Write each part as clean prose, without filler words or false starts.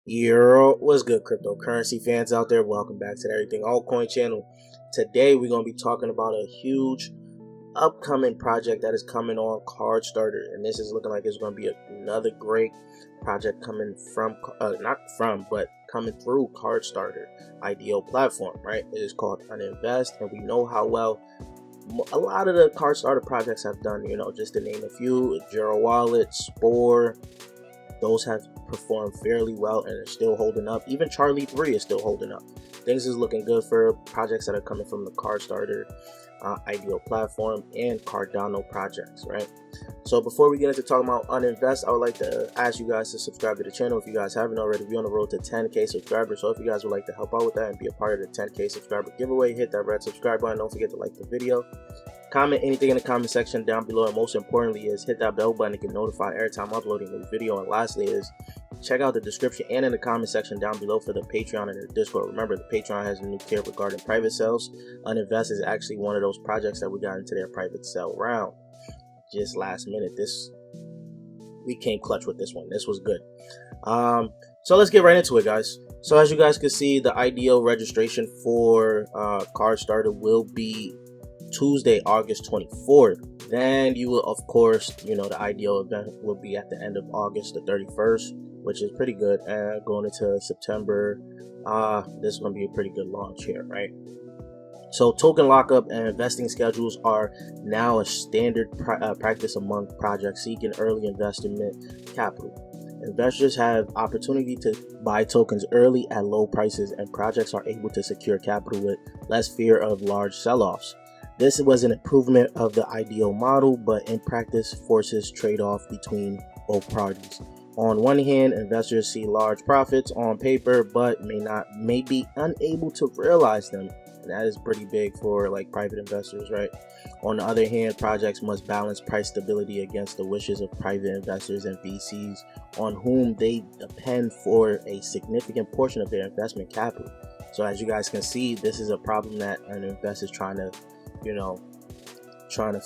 What's good, cryptocurrency fans out there? Welcome back to the Everything Altcoin channel. Today, we're going to be talking about a huge upcoming project that is coming on CARDSTARTER, and this is looking like it's going to be another great project coming from, but coming through CARDSTARTER IDO platform, right? It is called UNVEST, and we know how well a lot of the CARDSTARTER projects have done. Just to name a few: Jira Wallet, Spore. Those have performed fairly well and are still holding up. Even Charlie 3 is still holding up. Things is looking good for projects that are coming from the CARDSTARTER IDO platform and Cardano projects, right? So before we get into talking about UNVEST, I would like to ask you guys to subscribe to the channel if you guys haven't already. We're on the road to 10K subscribers, so if you guys would like to help out with that and be a part of the 10K subscriber giveaway, hit that red subscribe button. Don't forget to like the video. Comment anything in the comment section down below, and most importantly is hit that bell button to get notified every time I'm uploading a new video. And lastly is check out the description and in the comment section down below for the Patreon and the Discord. Remember, the Patreon has a new tier regarding private sales. UNVEST is actually one of those projects that we got into their private sale round just last minute. We came clutch with this one. This was good. So let's get right into it, guys. So as you guys can see, the IDO registration for CARDSTARTER will be Tuesday, August 24th. Then you will, of course, the IDO event will be at the end of August the 31st, which is pretty good. And going into September, this is going to be a pretty good launch here, right? So token lockup and investing schedules are now a standard practice among projects seeking early investment capital. Investors have opportunity to buy tokens early at low prices, and projects are able to secure capital with less fear of large sell-offs. This was an improvement of the IDO model, but in practice forces trade-off between both parties. On one hand, investors see large profits on paper, but may be unable to realize them, and that is pretty big for like private investors, right? On the other hand, projects must balance price stability against the wishes of private investors and VCs, on whom they depend for a significant portion of their investment capital. So as you guys can see, this is a problem that an investor is trying to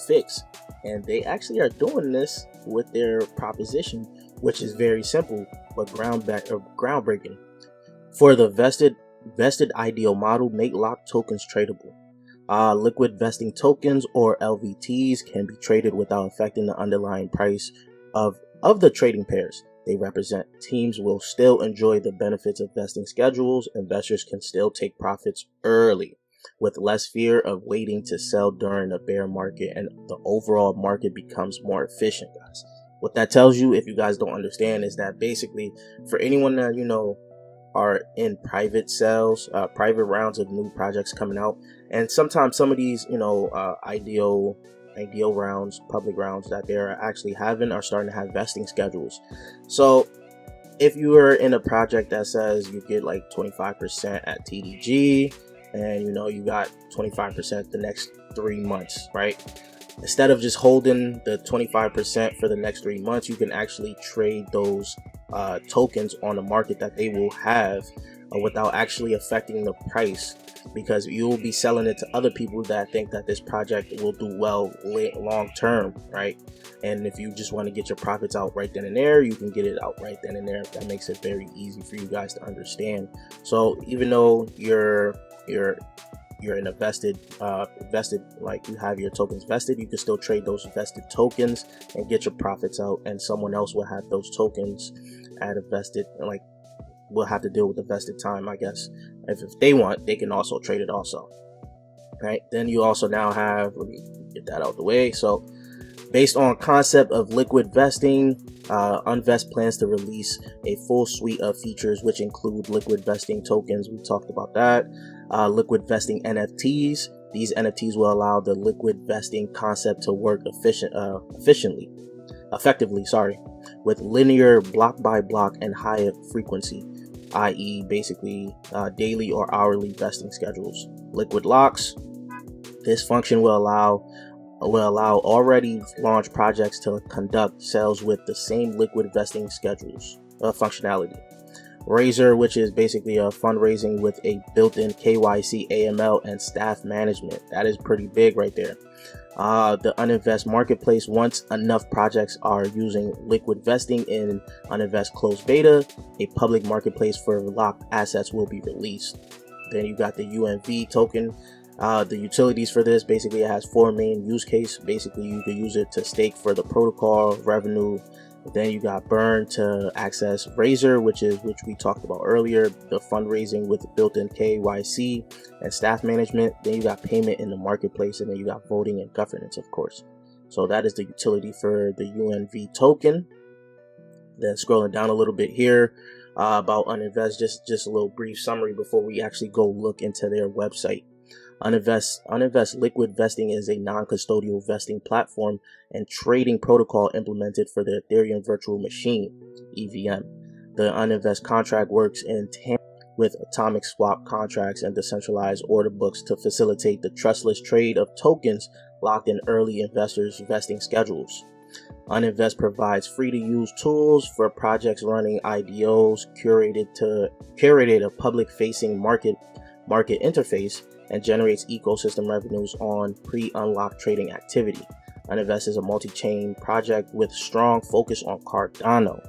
fix, and they actually are doing this with their proposition, which is very simple but groundbreaking. For the vested IDO model, make locked tokens tradable. Liquid vesting tokens, or LVTs, can be traded without affecting the underlying price of the trading pairs they represent. Teams will still enjoy the benefits of vesting schedules. Investors can still take profits early, with less fear of waiting to sell during a bear market, and the overall market becomes more efficient, guys. What that tells you, if you guys don't understand, is that basically for anyone that are in private sales, private rounds of new projects coming out, and sometimes some of these IDO rounds, public rounds that they're actually having, are starting to have vesting schedules. So if you are in a project that says you get like 25% at TDG, and you got 25% the next 3 months, right? Instead of just holding the 25% for the next 3 months, you can actually trade those tokens on the market that they will have without actually affecting the price, because you will be selling it to other people that think that this project will do well long term, right? And if you just want to get your profits out right then and there, you can get it out right then and there. That makes it very easy for you guys to understand. So even though you're in a vested, like you have your tokens vested, you can still trade those vested tokens and get your profits out, and someone else will have those tokens at a vested, like will have to deal with the vested time, I guess. If they want, they can also trade it also, right? Then you also now have, let me get that out of the way. So based on concept of liquid vesting, UNVEST plans to release a full suite of features, which include liquid vesting tokens. We talked about that. Liquid vesting NFTs. These NFTs will allow the liquid vesting concept to work effectively, with linear block by block and high frequency, i.e. basically daily or hourly vesting schedules. Liquid locks. This function will allow already launched projects to conduct sales with the same liquid vesting schedules functionality. Razor, which is basically a fundraising with a built-in KYC, AML, and staff management. That is pretty big right there. The Uninvest marketplace, once enough projects are using liquid vesting in Uninvest closed beta, a public marketplace for locked assets will be released. Then you got the UNV token. The utilities for this, basically it has 4 main use cases. Basically you can use it to stake for the protocol revenue. Then you got burn to access Razor, which we talked about earlier, the fundraising with built-in KYC and staff management. Then you got payment in the marketplace, and then you got voting and governance, of course. So that is the utility for the UNV token. Then scrolling down a little bit here about Uninvest, just a little brief summary before we actually go look into their website. Uninvest liquid vesting is a non-custodial vesting platform and trading protocol implemented for the Ethereum virtual machine, EVM. The Uninvest contract works in tandem with atomic swap contracts and decentralized order books to facilitate the trustless trade of tokens locked in early investors' vesting schedules. Uninvest provides free-to-use tools for projects running IDOs, curated a public-facing market interface, and generates ecosystem revenues on pre-unlocked trading activity. Uninvest is a multi-chain project with strong focus on Cardano.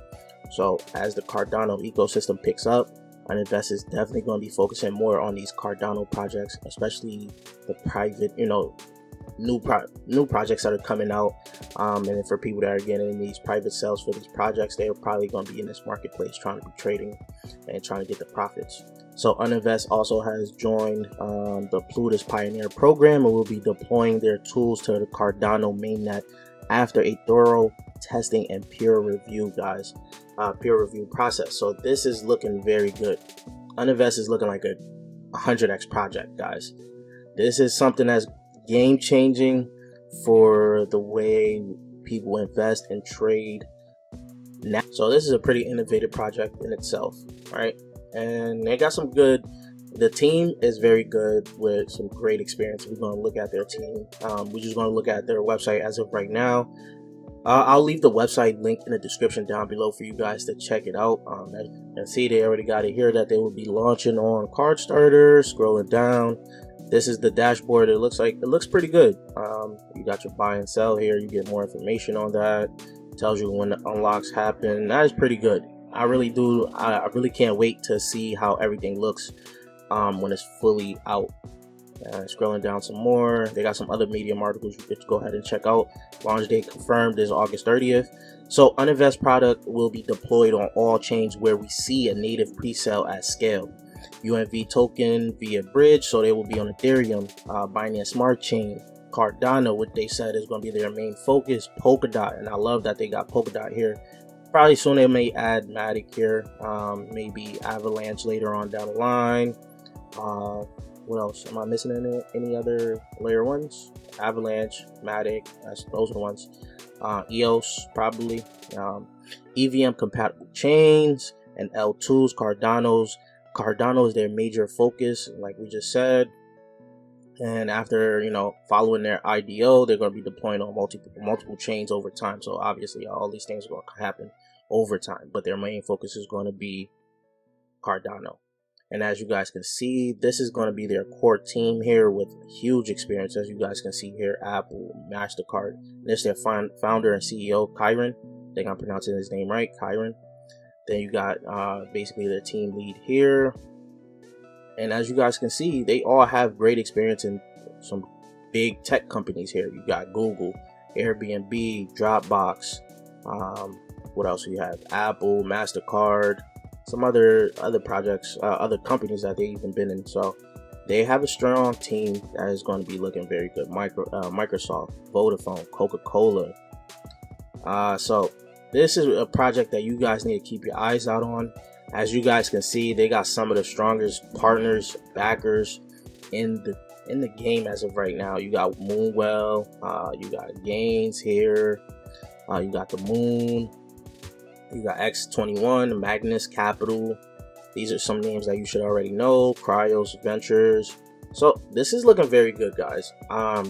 So as the Cardano ecosystem picks up, Uninvest is definitely going to be focusing more on these Cardano projects, especially the private, new projects that are coming out. And for people that are getting these private sales for these projects, they're probably going to be in this marketplace trying to be trading and trying to get the profits. So Uninvest also has joined the Plutus Pioneer program and will be deploying their tools to the Cardano mainnet after a thorough testing and peer review process. So this is looking very good. Uninvest is looking like a 100x project, guys. This is something that's game changing for the way people invest and trade now. So this is a pretty innovative project in itself, right? And they got the team is very good with some great experience. We're going to look at their team. We're just going to look at their website as of right now. I'll leave the website link in the description down below for you guys to check it out. And see, they already got it here that they will be launching on CARDSTARTER. Scrolling down, this is the dashboard. It looks pretty good. You got your buy and sell here. You get more information on that. Tells you when the unlocks happen. That is pretty good. I really can't wait to see how everything looks when it's fully out. Scrolling down some more, they got some other Medium articles you could go ahead and check out. Launch date confirmed is August 30th. So Uninvest product will be deployed on all chains where we see a native pre-sale at scale. UNV token via bridge, so they will be on Ethereum, Binance Smart Chain, Cardano, what they said is going to be their main focus, Polkadot, and I love that they got Polkadot here. Probably soon they may add Matic here, maybe Avalanche later on down the line. What else? Am I missing any other layer ones? Avalanche, Matic, those are the ones. EOS probably. EVM compatible chains and L2s, Cardano is their major focus, like we just said. And after, following their IDO, they're going to be deploying on multiple chains over time. So obviously all these things are going to happen over time, but their main focus is going to be Cardano. And as you guys can see, this is going to be their core team here with huge experience. As you guys can see here, Apple, MasterCard. This is their founder and CEO, Kyron. I think I'm pronouncing his name right, Kyron. Then you got basically their team lead here. And as you guys can see, they all have great experience in some big tech companies here. You got Google, Airbnb, Dropbox. What else do you have? Apple, MasterCard, some other projects, other companies that they even been in. So they have a strong team that is going to be looking very good. Microsoft, Vodafone, Coca-Cola. So this is a project that you guys need to keep your eyes out on. As you guys can see, they got some of the strongest partners, backers in the game as of right now. You got Moonwell, you got Gaines here, you got the Moon, you got X21, Magnus Capital. These are some names that you should already know. Cryos Ventures. So this is looking very good, guys.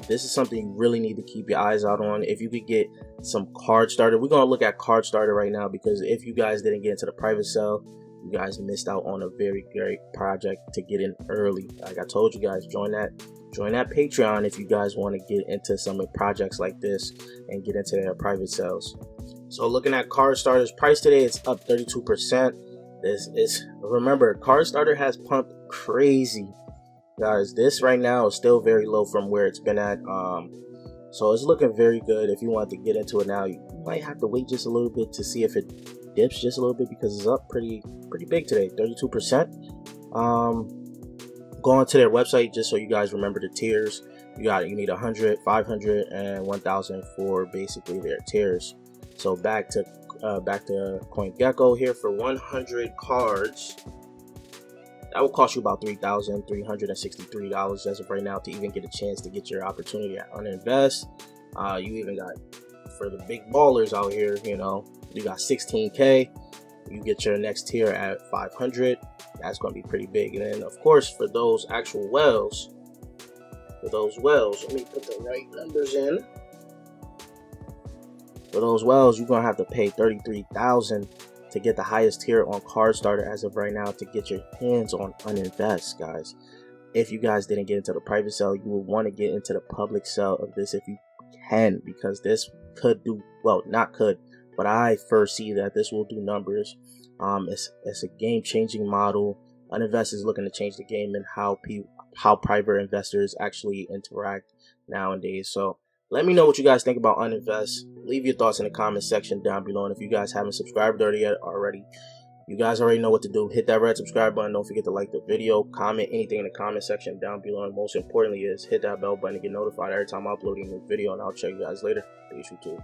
This is something you really need to keep your eyes out on. If you could get some CARDSTARTER, we're going to look at CARDSTARTER right now, because if you guys didn't get into the private sale, you guys missed out on a very great project to get in early. Like I told you guys, join that Patreon if you guys want to get into some projects like this and get into their private sales. So looking at CARDSTARTER's price today, it's up 32%. Remember, CARDSTARTER has pumped crazy, guys. This right now is still very low from where it's been at. So it's looking very good. If you want to get into it now, you might have to wait just a little bit to see if it dips just a little bit, because it's up pretty big today, 32%. Go on to their website just so you guys remember the tiers. You need 100, 500, and 1,000 for basically their tiers. So back to CoinGecko here. For 100 cards, that will cost you about $3,363 as of right now to even get a chance to get your opportunity at Uninvest. You even got, for the big ballers out here, you got 16K. You get your next tier at 500. That's going to be pretty big. And then of course, for those actual whales, let me put the right numbers in. For those whales, you're going to have to pay $33,000 to get the highest tier on CARDSTARTER as of right now to get your hands on Uninvest, guys. If you guys didn't get into the private sale, you will want to get into the public sale of this if you can, because this could do, well, not could, but I foresee that this will do numbers. It's a game-changing model. Uninvest is looking to change the game and how private investors actually interact nowadays. So let me know what you guys think about Uninvest. Leave your thoughts in the comment section down below. And if you guys haven't subscribed already, you guys already know what to do. Hit that red subscribe button. Don't forget to like the video, comment anything in the comment section down below. And most importantly is hit that bell button to get notified every time I upload a new video. And I'll check you guys later. Peace, YouTube.